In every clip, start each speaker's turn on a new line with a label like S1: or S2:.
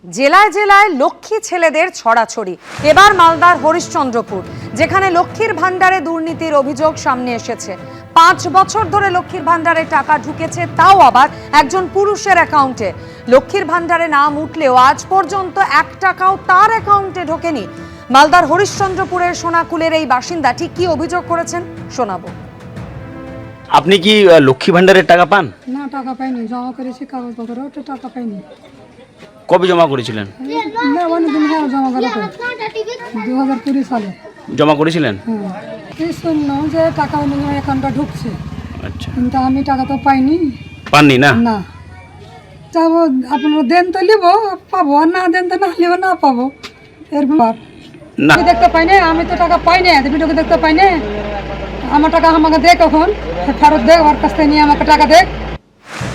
S1: জেলায় জেলায় লক্ষ্মী ছেলেদের ছড়াছড়ি। এবার মালদার হরিশ্চন্দ্রপুর, যেখানে লক্ষ্মীর ভান্ডারে দুর্নীতির অভিযোগ সামনে এসেছে। 5 বছর ধরে লক্ষ্মীর ভান্ডারে টাকা ঢুকেছে, তাও আবার একজন পুরুষের অ্যাকাউন্টে। লক্ষ্মীর ভান্ডারে নাম উঠলেও আজ পর্যন্ত 1 টাকাও তার অ্যাকাউন্টে ঢোকেনি। মালদার হরিশ্চন্দ্রপুরের সোনাকুলের এই বাসিন্দা ঠিক কি অভিযোগ করেছেন শোনাবো।
S2: আপনি কি লক্ষ্মী ভান্ডারের টাকা পান?
S3: না, টাকা পাইনি, জমা করেছি কাগজপত্র, ওটা টাকা পাইনি।
S2: কবে জমা করেছিলেন?
S3: অনেকদিন হ্যাঁ জমা করা 2020 সালে
S2: জমা করেছিলেন?
S3: হ্যাঁ, এই শুনলাম যে টাকা অন্য অ্যাকাউন্টে ঢুকছে,
S2: আচ্ছা,
S3: কিন্তু আমি টাকা তো পাইনি।
S2: পাননি না?
S3: না, যাবো আপনারা দেন তো নিব, পাবো, আর না দেন তো না নিব, না পাবো। এরকম
S2: না,
S3: দেখতে পাই না, আমি তো টাকা পাই না, ভিডিওকে দেখতে পাই না। আমার টাকা আমাকে দেখ, কখন ফেরত দেখ, ওর কাছ থেকে নিয়ে আমাকে টাকা দেখ।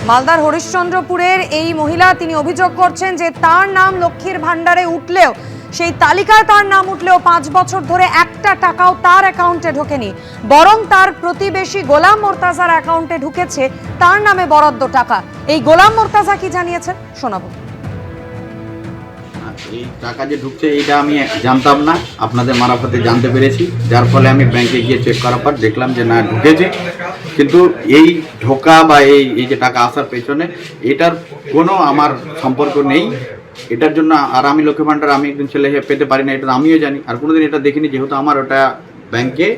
S1: মালদার হরিশ্চন্দ্রপুরের এই মহিলা তিনি অভিযোগ করছেন যে তার নাম লক্ষ্মীর ভান্ডারে উঠলেও, সেই তালিকায় তার নাম উঠলেও 5 বছর ধরে 1 টাকাও তার অ্যাকাউন্টে ঢোকেনি, বরং তার প্রতিবেশী গোলাম মোর্তাজার অ্যাকাউন্টে ঢুকেছে তার নামে বরাদ্দ টাকা। এই গোলাম মোর্তাজা কি জানিয়েছেন শোনাবো।
S4: এই টাকা যে ঢুকছে এটা আমি জানতাম না, আপনাদের মারফতে জানতে পেরেছি, যার ফলে আমি ব্যাংকে গিয়ে চেক করার পর দেখলাম যে না ঢুকেছে। কিন্তু এই ঢোকা বা এই যে টাকা আসার পেছনে এটার কোনো আমার সম্পর্ক নেই। এটার জন্য আর আমি লক্ষ্মী ভান্ডার আমি একজন ছেলে পেতে পারি না, এটা আমিও জানি, আর কোনোদিন এটা দেখিনি। যেহেতু আমার ওটা ব্যাংকে,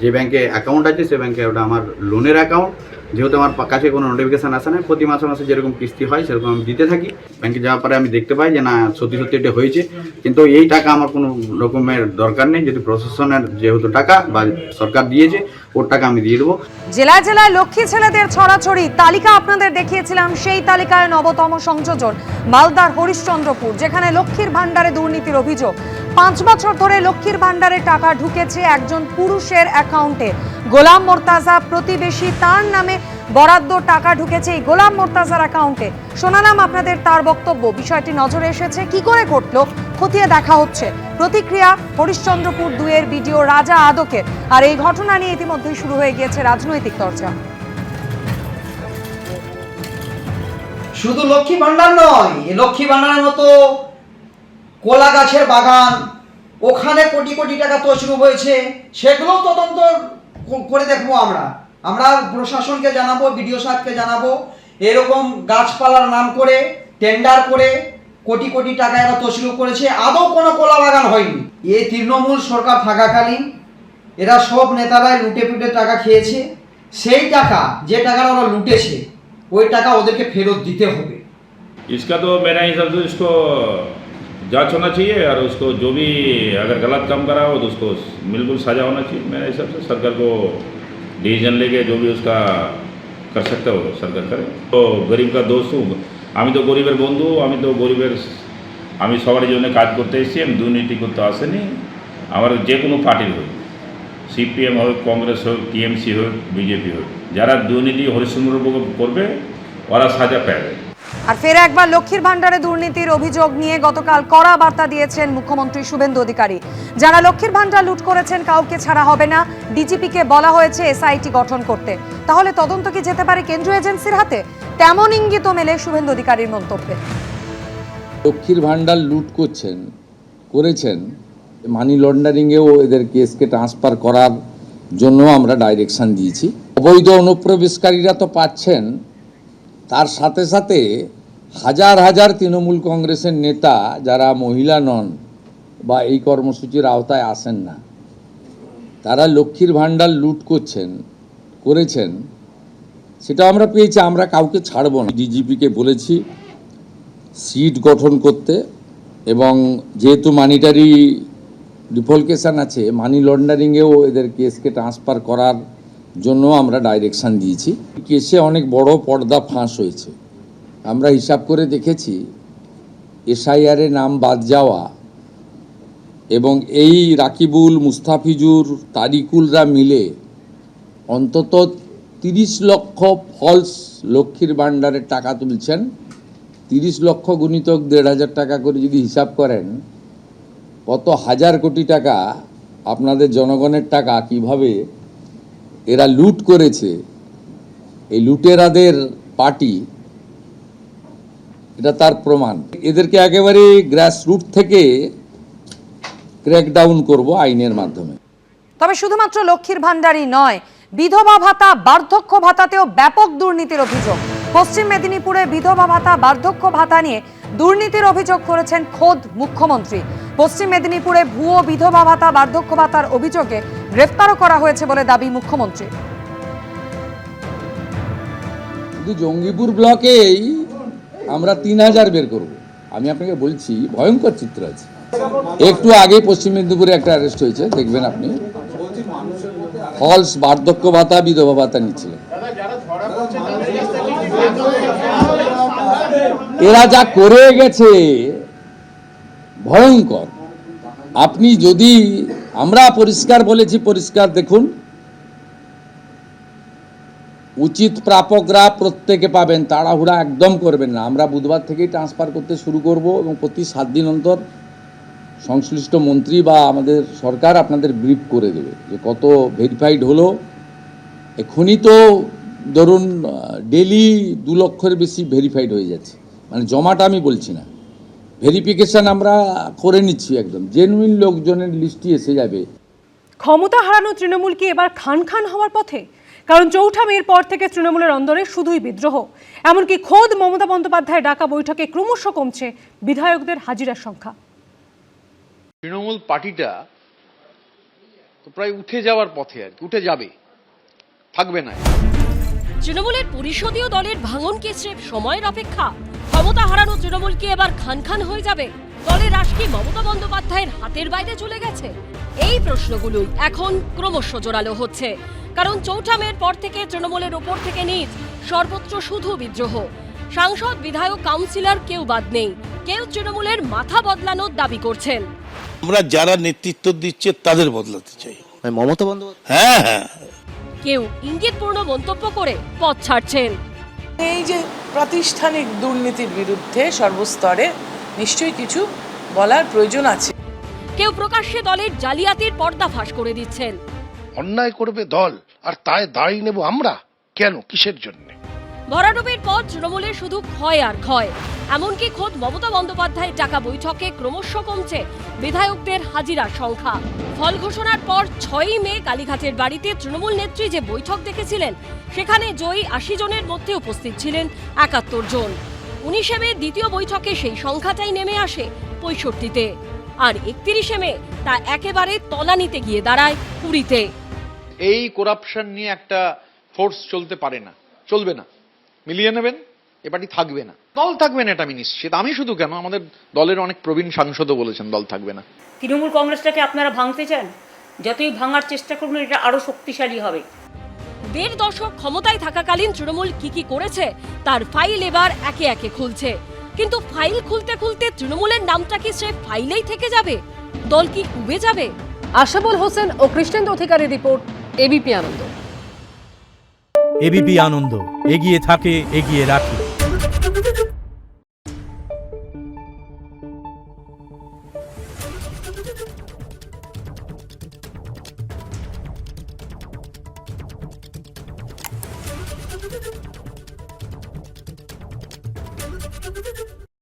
S4: যে ব্যাংকে অ্যাকাউন্ট আছে সে ব্যাংকে ওটা আমার লোনের অ্যাকাউন্ট, যেহেতু আমার কাছে কোনো নোটিফিকেশান আসে না, প্রতি মাসে মাসে যেরকম কিস্তি হয় সেরকম আমি দিতে থাকি। ব্যাংকে যাওয়ার পরে আমি দেখতে পাই যে না সত্যি সত্যি এটা হয়েছে, কিন্তু এই টাকা আমার কোনো রকমের দরকার নেই। যদি প্রশাসনের যেহেতু টাকা বা সরকার দিয়েছে ওর টাকা আমি দিয়ে দেবো।
S1: জেলায় জেলায় লক্ষ্মী ছেলেদের ছড়াছড়ি তালিকা আপনাদের দেখিয়েছিলাম, সেই তালিকায় নবতম সংযোজন মালদার হরিশ্চন্দ্রপুর, যেখানে লক্ষ্মীর ভান্ডারে দুর্নীতির অভিযোগ। 5 বছর ধরে লক্ষ্মীর ভান্ডারে টাকা ঢুকেছে একজন পুরুষের অ্যাকাউন্টে। গোলাম মোর্তাজা প্রতিবেশী, তার নামে বরাদ্দ টাকা ঢুকেছে এই গোলাম মোর্তাজার অ্যাকাউন্টে। শোনালাম আপনাদের তার বক্তব্য। বিষয়টি নজরে এসেছে, কি করে ঘটলো খতিয়ে দেখা হচ্ছে। প্রতিক্রিয়া হরিশ্চন্দ্রপুর 2-এর বিডিও রাজা আদকের। আর এই ঘটনা নিয়ে ইতিমধ্যেই শুরু হয়ে গিয়েছে রাজনৈতিক চর্চা।
S5: শুধু লক্ষ্মী ভান্ডার নয়, লক্ষ্মী ভান্ডারের মতো কলা গাছের বাগান, ওখানে কোটি কোটি টাকা তছরূপ হয়েছে, সেগুলো তদন্ত করে দেখবো। আমরা প্রশাসনকে জানাবো, বিডিও সাহেবকে জানাবো। এরকম গাছপালার নাম করে টেন্ডার করে কোটি কোটি টাকা এরা তছরূপ করেছে, আদৌ কোনো কলা বাগান হয়নি। এই তৃণমূল সরকার থাকাকালীন এরা সব নেতারাই লুটে পুটে টাকা খেয়েছে। সেই টাকা, যে টাকাটা ওরা লুটেছে, ওই টাকা ওদেরকে ফেরত দিতে হবে।
S6: इसका तो मेरा हिसाब से इसको जांच होना चाहिए, और उसको जो भी अगर गलत काम करा हो तो उसको बिल्कुल सजा होना चाहिए। मेरे हिसाब से सरकार को डिसीजन लेके जो भी उसका कर सकते हो सरकार करे। तो गरीब का दोस्त हूँ আমি, তো গরিবের বন্ধু, আমি সবার জন্য কাজ করতে এসেছি, আমি দুর্নীতি করতে আসেনি। আমার যে কোনো পার্টির হোক, সিপিএম হোক, কংগ্রেস হোক, টিএমসি হোক, বিজেপি হোক, যারা দুর্নীতি হরিশ্চন্দ্রপুর করবে ওরা সাজা পাবে।
S1: আর ফের একবার লক্ষ্মীর ভান্ডারে দুর্নীতির অভিযোগ নিয়ে গতকাল কড়া বার্তা দিয়েছেন মুখ্যমন্ত্রী শুভেন্দু অধিকারী। যারা লক্ষ্মীর ভান্ডার লুট করেছেন কাউকে ছাড়া হবে না। ডিজিপিকে বলা হয়েছে এসআইটি গঠন করতে। তাহলে তদন্ত কি যেতে পারে কেন্দ্রীয় এজেন্সির হাতে? তেমন ইঙ্গিত মেলে শুভেন্দু অধিকারীর মন্তব্যে।
S7: লক্ষ্মীর ভান্ডার লুট করেছেন, মানি লন্ডারিংয়েও এদের কেসকে ট্রান্সফার করার জন্য আমরা ডাইরেকশন দিয়েছি। অবৈধ অনুপ্রবেশকারীরা তো পাচ্ছেন, তার সাথে সাথে হাজার হাজার তৃণমূল কংগ্রেসের নেতা যারা মহিলা নন বা এই কর্মসূচির আওতায় আসেন না, তারা লক্ষ্মীর ভান্ডার লুট করেছেন, সেটা আমরা পেয়েছি। আমরা কাউকে ছাড়ব না। ডিজিপিকে বলেছি সিট গঠন করতে, এবং যেহেতু মানিটারি ডিফলকেশন আছে, মানি লন্ডারিংয়েও এদের কেসকে ট্রান্সফার করার জন্য আমরা ডাইরেকশন দিয়েছি। কেসে অনেক বড় পর্দা ফাঁস হয়েছে। আমরা হিসাব করে দেখেছি, এসআইআরে নাম বাদ যাওয়া এবং এই রাকিবুল, মুস্তাফিজুর, তারিকুলরা মিলে অন্তত 30 লক্ষ ফলস লক্ষ্মীর ভান্ডারের টাকা তুলছেন। 30 লক্ষ গুণিতক 1,500 টাকা করে যদি হিসাব করেন, কত হাজার কোটি টাকা আপনাদের জনগণের টাকা কিভাবে এরা লুট করেছে। এই লুটেরাদের পার্টি এটা তার প্রমাণ। এদেরকে একেবারে গ্রাসরুট থেকে ক্র্যাকডাউন করব আইনের মাধ্যমে।
S1: তবে শুধুমাত্র লক্ষ্মীর ভান্ডারই নয়, বিধবা ভাতা, বার্ধক্য ভাতাতেও ব্যাপক দুর্নীতির অভিযোগ। পশ্চিম মেদিনীপুরে বিধবা ভাতা, বার্ধক্য ভাতা নিয়ে দুর্নীতির অভিযোগ করেছেন খোদ মুখ্যমন্ত্রী। পশ্চিম মেদিনীপুরে ভুয়ো বিধবা ভাতা, বার্ধক্য ভাতার অভিযোগে গ্রেফতারও করা হয়েছে বলে দাবি মুখ্যমন্ত্রী।
S7: শুধু জঙ্গিপুর ব্লকেই আমরা 3000 বের করব। আমি আপনাকে বলছি, ভয়ঙ্কর চিত্র আছে। একটু আগে পশ্চিম মেদিনীপুরে একটা অ্যারেস্ট হয়েছে, দেখবেন আপনি, ফলস বার্ধক্য ভাতা, বিধবা ভাতা নিচ্ছিলেন। এরা যা করে গেছে ভয়ঙ্কর। আপনি যদি, আমরা পরিষ্কার বলেছি, পরিষ্কার দেখুন, উচিত প্রাপকরা প্রত্যেকে পাবেন, তাড়াহুড়া একদম করবেন না। আমরা বুধবার থেকেই ট্রান্সফার করতে শুরু করব এবং প্রতি 7 দিন অন্তর সংশ্লিষ্ট মন্ত্রী বা আমাদের সরকার আপনাদের ব্রিফ করে দেবে যে কত ভেরিফাইড হলো। এখনই তো ধরুন ডেলি 2 লক্ষের বেশি ভেরিফাইড হয়ে যাচ্ছে, মানে জমাটা আমি বলছি না, ভেরিফিকেশন আমরা করে নিচ্ছি, একদম জেনুইন লোকজনের লিস্টই এসে যাবে।
S8: ক্ষমতা হারানো তৃণমূল কি এবার খান খান হওয়ার পথে? কারণ 4 মের পর থেকে তৃণমূলের অন্দরে শুধুই বিদ্রোহ। এমনকি খোদ মমতা বন্দ্যোপাধ্যায়ের ডাকা বৈঠকে ক্রমশ কমছে বিধায়কদের হাজিরার সংখ্যা।
S9: তৃণমূল পার্টিটা তো প্রায় উঠে যাওয়ার পথে, আর কি উঠে যাবে, থাকবে না।
S10: তৃণমূলের পরিষদীয় দলের ভাঙন কি স্রেফ সময়ের অপেক্ষা? ক্ষমতা হারানো তৃণমূল কি এবার খান খান হয়ে যাবে? দলের রাশ কি মমতা বন্দ্যোপাধ্যায়ের হাতের বাইরে চলে গেছে? এই প্রশ্নগুলোই এখন ক্রমশ জোরালো হচ্ছে। কারণ 4 মের পর থেকে তৃণমূলের ওপর থেকে নিচ সর্বত্র শুধু বিদ্রোহ। সাংসদ, বিধায়ক, কাউন্সিলর কেউ বাদ নেই। কেউ তৃণমূলের মাথা বদলানোর দাবি করছেন।
S11: আমরা যারা নেতৃত্ব দিচ্ছে তাদের বদলাতে চাই।
S2: মমতা বন্দ্যোপাধ্যায়
S11: হ্যাঁ হ্যাঁ,
S10: কেউ ইঙ্গিতপূর্ণ মন্তব্য করে পথ ছাড়ছেন।
S12: এই যে প্রাতিষ্ঠানিক দুর্নীতির বিরুদ্ধে সর্বস্তরে নিশ্চয়ই কিছু বলার প্রয়োজন আছে।
S10: কেউ প্রকাশ্যে দলের জালিয়াতির পর্দা ফাঁস করে দিচ্ছেন।
S11: অন্যায় করবে দল আর তাই দাঁড়িয়ে নেব আমরা, কেন, কিসের জন্য?
S10: ভরাডুবির পর তৃণমূলের শুধু ক্ষয় আর ক্ষয়। এমনকি খোদ মমতা বন্দ্যোপাধ্যায়ের ডাকা বৈঠকে ক্রমশ কমছে বিধায়কদের হাজিরার সংখ্যা। ফল ঘোষণার পর 6 মে কালীঘাটের বাড়িতে তৃণমূল নেত্রী যে বৈঠক দেখেছিলেন, সেখানে জয়ী 80 জনের মধ্যে উপস্থিত ছিলেন 71 জন। 19 মে দ্বিতীয় বৈঠকে সেই সংখ্যাটাই নেমে আসে 65-তে। আর 31 মে তা একেবারে তলানিতে গিয়ে দাঁড়ায় 20-তে।
S9: এই করাপশন নিয়ে একটা ফোর্স চলতে পারে না, চলবে না। মিলিয়ে নেবেন, এ পার্টি থাকবে না। দল থাকবে না এটা আমি নিশ্চিত। আমি শুধু কেন, আমাদের দলের অনেক প্রবীণ সাংসদও বলেছেন দল থাকবে না।
S13: তৃণমূল কংগ্রেসটাকে আপনারা ভাঙতে চান, যতই ভাঙার চেষ্টা করুন এটা আরো শক্তিশালী হবে।
S10: 1.5 দশক ক্ষমতায় থাকাকালীন তৃণমূল কি করেছে তার ফাইল এবার একে একে খুলছে। কিন্তু ফাইল খুলতে খুলতে তৃণমূলের নামটা কি স্রেফ ফাইলেই থেকে যাবে? দল কি উবে যাবে?
S8: আশাবুল হোসেন ও কৃষ্ণেন্দু অধিকারীর রিপোর্ট, এবিপি আনন্দ।
S14: এবিপি আনন্দ, এগিয়ে থাকে, এগিয়ে রাখে।
S12: Thank you.